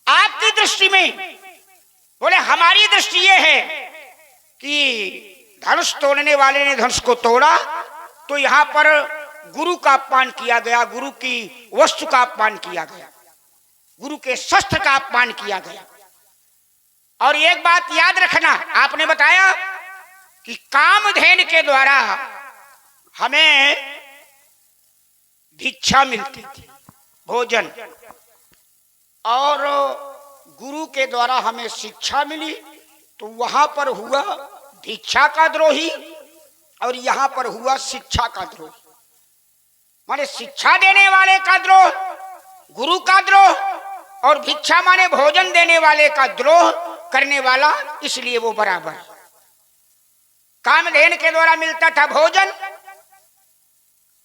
आपकी दृष्टि में बोले, हमारी दृष्टि यह है कि धनुष तोड़ने वाले ने धनुष को तोड़ा तो यहां पर गुरु का अपमान किया गया, गुरु की वस्तु का अपमान किया गया, गुरु के शस्त्र का अपमान किया गया। और एक बात याद रखना, आपने बताया कि कामधेनु के द्वारा हमें भिक्षा मिलती थी, भोजन, और गुरु के द्वारा हमें शिक्षा मिली। तो वहां पर हुआ भिक्षा का द्रोही और यहां पर हुआ शिक्षा का द्रोही। माने शिक्षा देने वाले का द्रोह, गुरु का द्रोह, और भिक्षा माने भोजन देने वाले का द्रोह करने वाला, इसलिए वो बराबर है। कामधेनु के द्वारा मिलता था भोजन,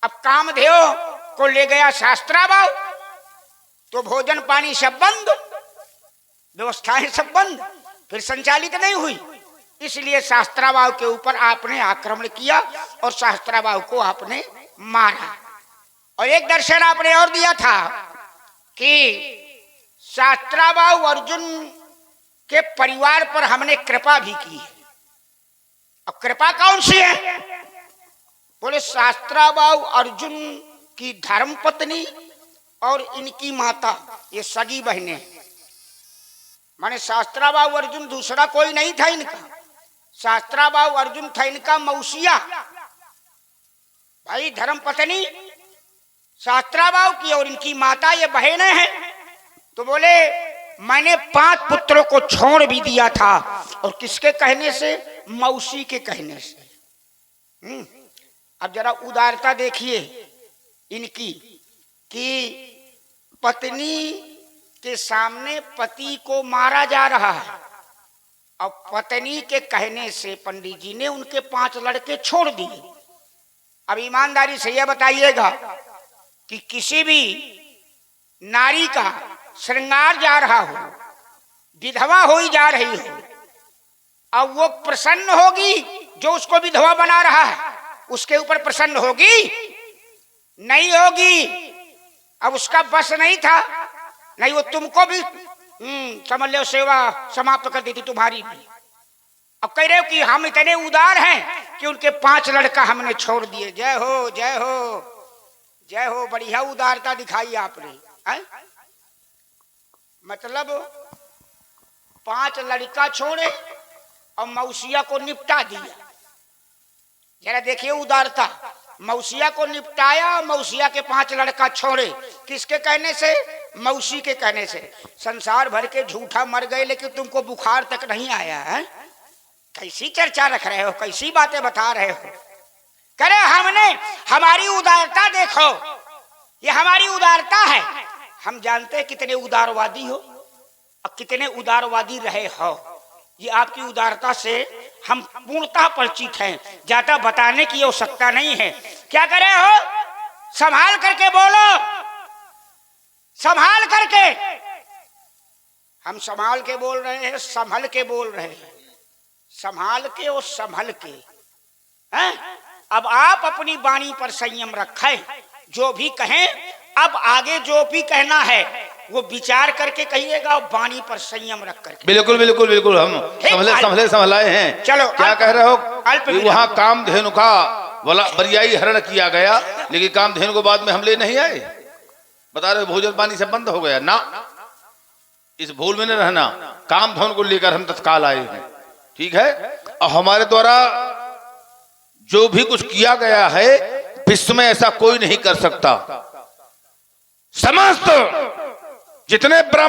अब कामधेनु को ले गया शास्त्राभाव, तो भोजन पानी सब बंद, व्यवस्थाएं सब बंद, फिर संचालित नहीं हुई। इसलिए शास्त्राभाव के ऊपर आपने आक्रमण किया और शास्त्राभाव को आपने मारा। और एक दर्शन आपने और दिया था कि शास्त्राभाव अर्जुन के परिवार पर हमने कृपा भी की है। अब कृपा कौन सी है? बोले, शास्त्राभाव अर्जुन की धर्म पत्नी और इनकी माता, ये सगी बहनें। माने शास्त्राभाव अर्जुन दूसरा कोई नहीं था इनका, शास्त्राभाव अर्जुन था इनका मौसिया। भाई धर्म पत्नी शास्त्राभाव की और इनकी माता ये बहनें हैं। तो बोले, मैंने 5 पुत्रों को छोड़ भी दिया था, और किसके कहने से? मौसी के कहने से। अब जरा उदारता देखिए इनकी कि पत्नी के सामने पति को मारा जा रहा है, और पत्नी के कहने से पंडित जी ने उनके 5 लड़के छोड़ दिए। अब ईमानदारी से यह बताइएगा कि किसी भी नारी का श्रृंगार जा रहा हो, विधवा हो ही जा रही हो, अब वो प्रसन्न होगी जो उसको विधवा बना रहा है, उसके ऊपर प्रसन्न होगी? नहीं होगी। अब उसका बस नहीं था, नहीं वो तुमको भी समझ लो सेवा समाप्त कर देती तुम्हारी भी। अब कह रहे हो कि हम इतने उदार हैं कि उनके 5 लड़का हमने छोड़ दिए। जय हो, जय हो, जय हो, बढ़िया उदारता दिखाई आपने। मतलब 5 लड़का छोड़े और मौसिया को निपटा दिया। जरा देखिए उदारता, मौसिया को निपटाया, मौसिया के 5 लड़का छोड़े, किसके कहने से? मौसी के कहने से। संसार भर के झूठा मर गए लेकिन तुमको बुखार तक नहीं आया है। कैसी चर्चा रख रहे हो, कैसी बातें बता रहे हो? करे हमने, हमारी उदारता देखो, ये हमारी उदारता है। हम जानते हैं कितने उदारवादी हो और कितने उदारवादी रहे हो। ये आपकी उदारता से हम पूर्णतः परिचित हैं, ज्यादा बताने की आवश्यकता नहीं है। क्या करे हो? संभाल करके बोलो, संभाल करके। हम संभाल के बोल रहे हैं, संभल के बोल रहे हैं, संभाल के और संभल के। हैं? अब आप अपनी वाणी पर संयम रखें, जो भी कहें, अब आगे जो भी कहना है वो विचार करके कहिएगा, वाणी पर संयम रख करके। बिल्कुल बिल्कुल बिल्कुल, हम संभले संभलाए हैं। चलो, क्या कह रहे हो? वहां विराम। कामधेनु का बरियाई हरण किया गया, लेकिन कामधेनु को बाद में हम ले नहीं आए। बता रहे भोजन पानी सब बंद हो गया ना, इस भूल में न रहना। कामधेनु को लेकर हम तत्काल आए हैं, ठीक है? और हमारे द्वारा जो भी कुछ किया गया है, विश्व में ऐसा कोई नहीं कर सकता। समस्त जितने ब्रह्म